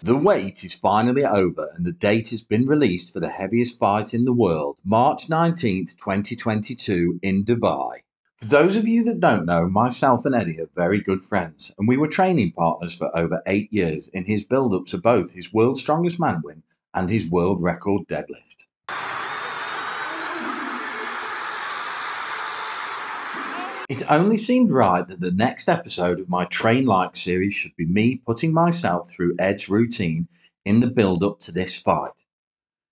The wait is finally over and the date has been released for the heaviest fight in the world, March 19th, 2022 in Dubai. For those of you that don't know, myself and Eddie are very good friends and we were training partners for over 8 years in his build-up to both his World's Strongest Man win and his World Record Deadlift. It only seemed right that the next episode of my Train Like series should be me putting myself through Ed's routine in the build-up to this fight.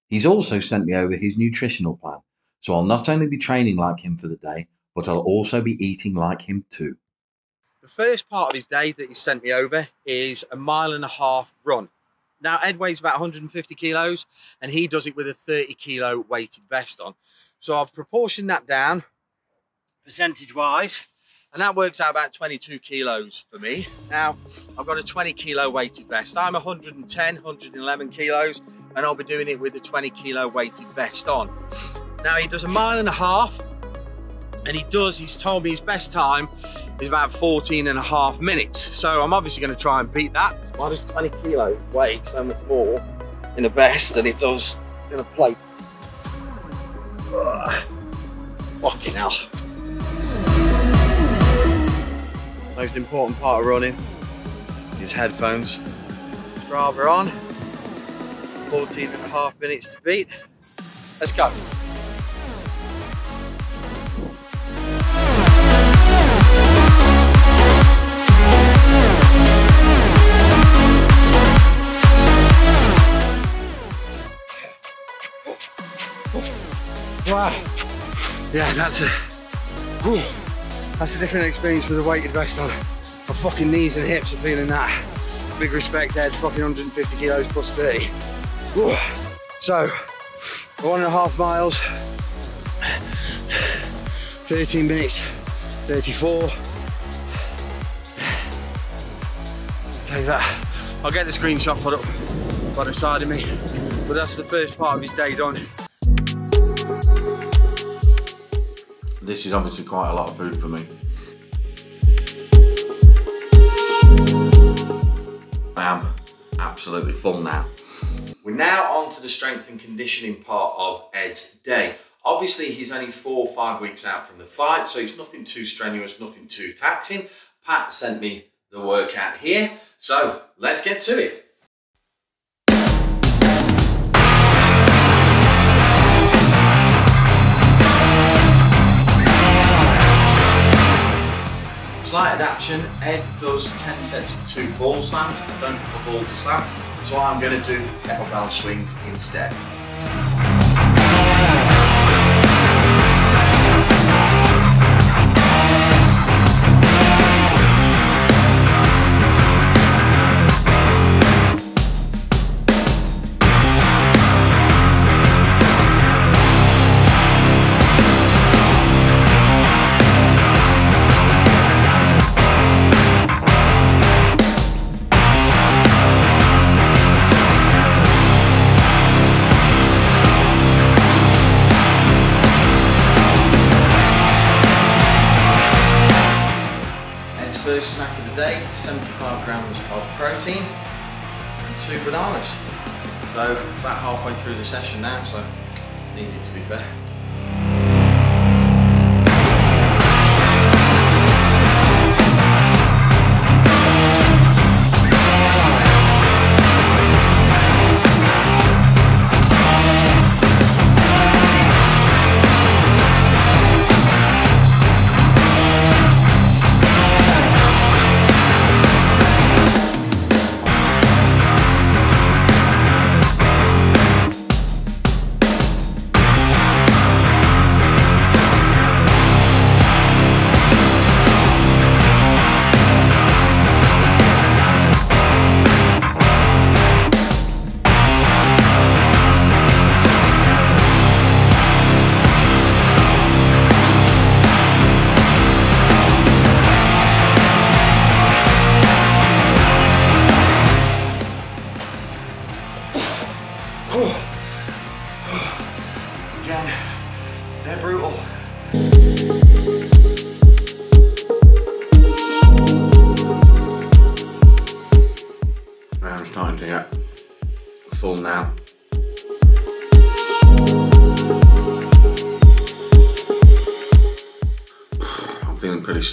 He's also sent me over his nutritional plan, so I'll not only be training like him for the day, but I'll also be eating like him too. The first part of his day that he sent me over is a 1.5 mile run. Now Ed weighs about 150 kilos and he does it with a 30 kilo weighted vest on. So I've proportioned that down percentage wise, and that works out about 22 kilos for me. Now I've got a 20 kilo weighted vest. I'm 110, 111 kilos, and I'll be doing it with a 20 kilo weighted vest on. Now he does a 1.5 miles, and he's told me his best time is about 14.5 minutes. So I'm obviously going to try and beat that. Why does 20 kilo weigh so much more in a vest than it does in a plate? Fucking hell. Most important part of running is headphones. Strava on, 14.5 minutes to beat. Let's go. Wow. Yeah, that's a different experience with a weighted vest on. My fucking knees and hips are feeling that. Big respect, Ed, fucking 150 kilos plus 30. Whew. So, 1.5 miles, 13 minutes, 34. Take that. I'll get the screenshot put up by the side of me, but that's the first part of his day done. This is obviously quite a lot of food for me. I am absolutely full now. We're now on to the strength and conditioning part of Ed's day. Obviously he's only 4 or 5 weeks out from the fight, so it's nothing too strenuous, nothing too taxing. Pat sent me the workout here, so let's get to it. Slight adaptation, Ed does 10 sets of 2 ball slams. I don't have a ball to slam, so I'm going to do kettlebell swings instead. First snack of the day, 75 grams of protein and 2 bananas. So about halfway through the session now, so needed to be fair.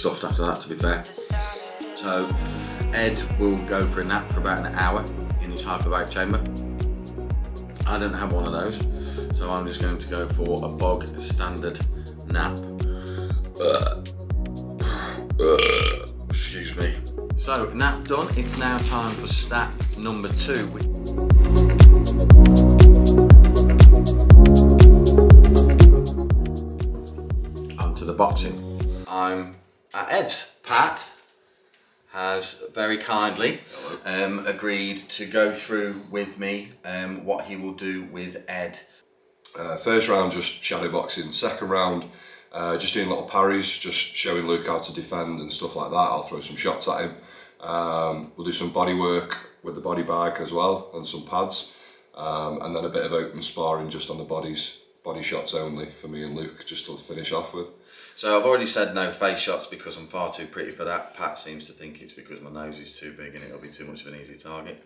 stuffed after that, to be fair. So Ed will go for a nap for about an hour in his hyperbaric chamber. I don't have one of those, so I'm just going to go for a bog standard nap. Excuse me. So nap done, it's now time for stat number 2. On to the boxing. I'm at Ed's. Pat has very kindly agreed to go through with me what he will do with Ed. First round just shadow boxing, second round just doing little parries, just showing Luke how to defend and stuff like that. I'll throw some shots at him. We'll do some body work with the body bag as well and some pads, and then a bit of open sparring just on the body shots only for me and Luke, just to finish off with. So I've already said no face shots because I'm far too pretty for that. Pat seems to think it's because my nose is too big and it'll be too much of an easy target.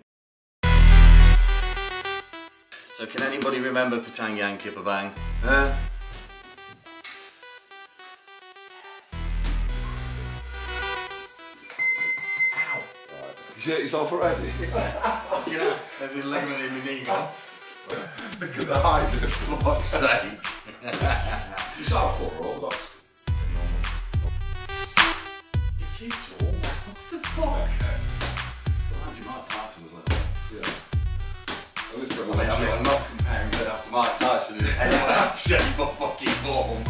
So can anybody remember Patang Yang Kipper Bang? You hit yourself already? Fucking hell, there's a ligament in my knee, man. Look at the height, for fuck's sake. You southpaw or orthodox? You're too tall. What the fuck? Well, you might pass him as little. Yeah. I mean, I'm not comparing myself to Mike Tyson in any way, shape or fucking form.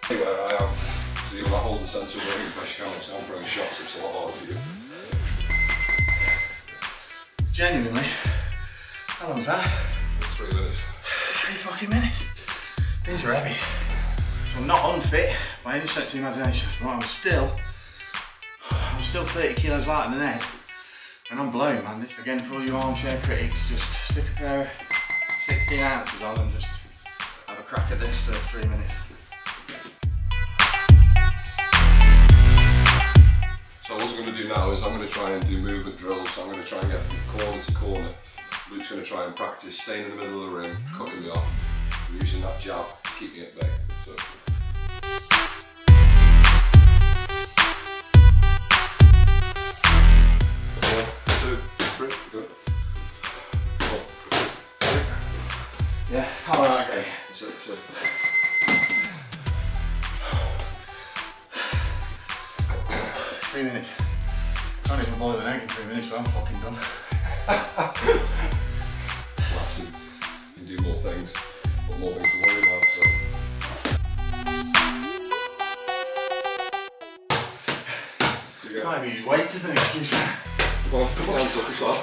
Anyway, I am. So you're going to hold the centre of the ring pressure count, so I'm throwing shots, it's a lot harder for you. Genuinely, how long was that? 3 minutes. 3 fucking minutes. These are heavy. So I'm not unfit by any stretch of the imagination, but I'm still 30 kilos lighter than Ed. And I'm blown, man. This, again, for all you armchair critics, just stick a pair of 16 ounces on and just have a crack at this for 3 minutes. So what I'm going to do now is I'm going to try and do movement drills. So I'm going to try and get from corner to corner. Luke's going to try and practice staying in the middle of the ring, cutting me off, and using that jab to keep me at bay. So. 1, 2, 3, go. 1, 2, 3. Yeah, how about that, okay? So. 3 minutes. Can't even boil an egg in 3 minutes, but I'm fucking done. Classic. You can do more things, but more things to worry about. So. Can't even use weight as an excuse. Come on, put my hands up as well.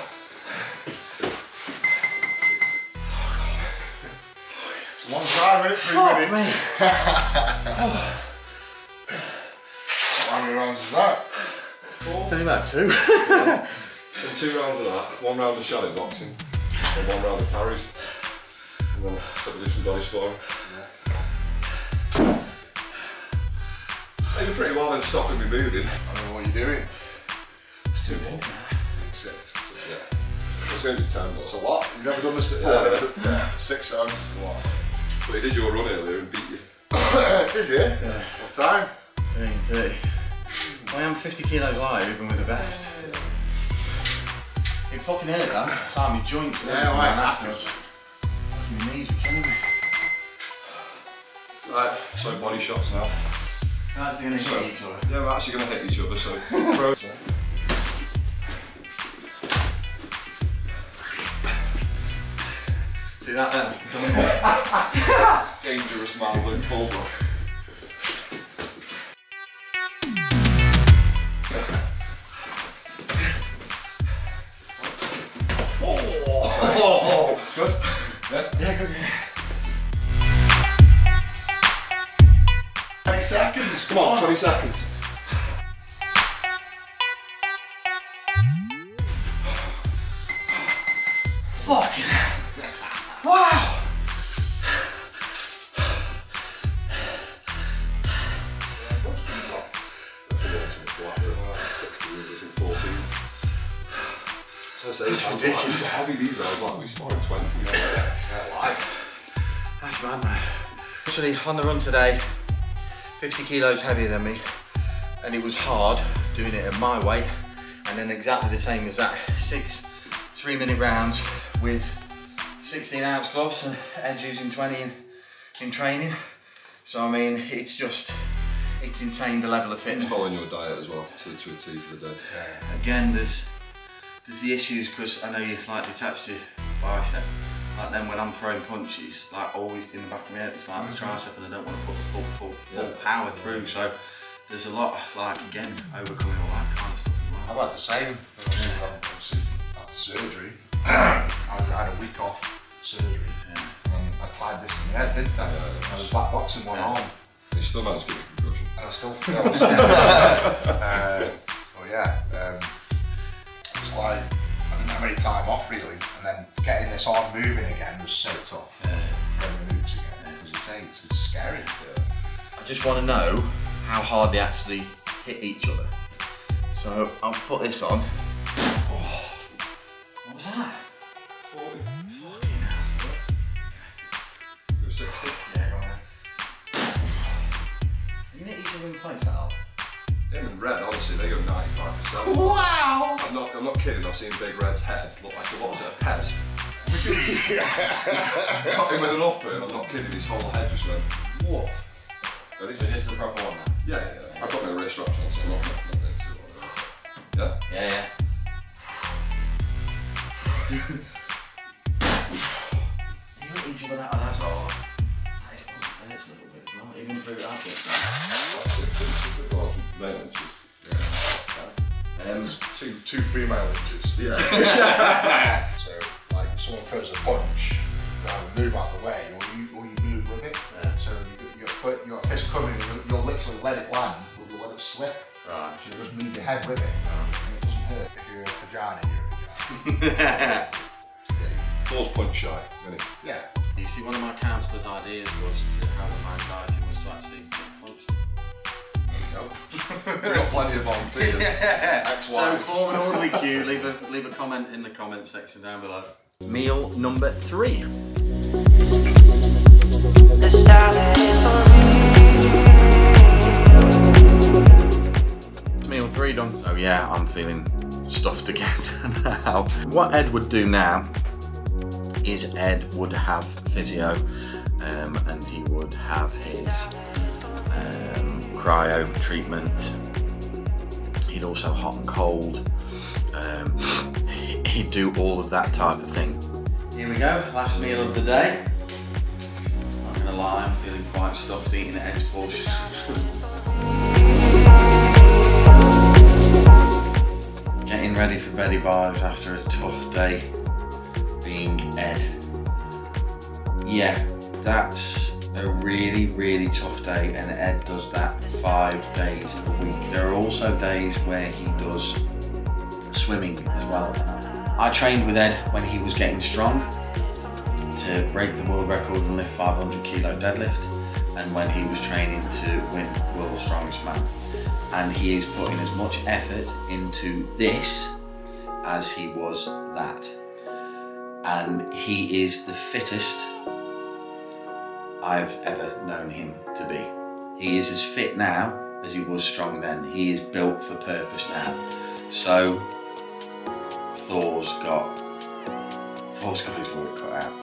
It's a long time, isn't it? 3 minutes. How many rounds is that? 4? Only about 2. So 2 rounds of that, 1 round of shadow boxing, and 1 round of parries. And then so we do some body sparring. They did pretty well in stopping me moving. I don't know what you're doing. It's 2 more. 6. So, yeah. I was going to do 10, but It's a lot. You've never done this before. Yeah. 6 sounds is a lot. But he did your run earlier and beat you. Did you? Yeah. What time? 30. I am 50 kilos lighter even with the best. It fucking hurt that. My joints. Yeah, right, afterwards. My knees were killing me. Right, so body shots now. We're actually going to hit each other. Yeah, we're actually going to hit each other, so. See that then? Dangerous man, Luke Fulbrook. Oh! Good? Yeah? Yeah, good. 20 seconds. Come on, 20 seconds. Fucking wow! Black, 16s and 14s. So I say, it's heavy these are, like, we started 20. That's mad, man. Actually, on the run today, 50 kilos heavier than me, and it was hard doing it at my weight, and then exactly the same as that, 6 3-minute rounds with 16-ounce gloves, and Ed's using 20 in training. So I mean, it's insane the level of fitness. Following your diet as well to achieve for the day. Again, there's the issues, because I know you like detached your bicep. Like then when I'm throwing punches, like always in the back of my head, it's like the tricep, and I don't want to put the full power through. So there's a lot of, like, again, overcoming all that kind of stuff. I like the same. Obviously, after surgery, I had a week off surgery, and I tied this in my head, didn't I? I was back boxing one arm. You still managed to get a concussion. And I still feel oh yeah, it's like I didn't have any time off really, and then getting this arm moving again was so tough. Getting the moves again, because it's scary. I just want to know how hard they actually hit each other. So I'll put this on. Oh, what was that? 40. Fucking hell. You're 60. Yeah. You hit each other in place, Al? Them in red, honestly, they go 95%. Wow! I'm not kidding, I've seen Big Red's head look like, what was it, a Pez? Cut him with an upper, and I'm not kidding, his whole head just went, what? Ready? So this is the proper one now? Yeah. I've got no wrist straps on, so I'm not doing too long. Yeah? Yeah. You hit each other out of that hard. That is a little bit as well, even through that bit. Two female inches. Yeah. So, like, someone throws a punch, rather than move out the way, or you move with it. So your fist coming, you'll literally let it land, but you'll let it slip. Right. So you just move your head with it, and it doesn't hurt. If you're a vagina, you're a vagina. Thor's punch shy, isn't he? Yeah. You see, one of my counsellor's ideas was to have my anxiety was to actually get punched. There you go. We've got plenty of volunteers. So form an orderly queue, leave a comment in the comment section down below. Meal number 3. Meal 3 done. Oh yeah, I'm feeling stuffed again now. What Ed would do now is Ed would have physio, and he would have his cryo treatment. He'd also hot and cold. He'd do all of that type of thing. Here we go, last meal of the day. Not gonna lie, I'm feeling quite stuffed eating Ed's portions. Getting ready for beddy bars after a tough day being Ed. Yeah, that's a really tough day, and Ed does that 5 days a week. There are also days where he does swimming as well. I trained with Ed when he was getting strong to break the world record and lift 500 kilo deadlift, and when he was training to win World's Strongest Man. And he is putting as much effort into this as he was that. And he is the fittest I've ever known him to be. He is as fit now as he was strong then. He is built for purpose now. So Thor's got his work cut out.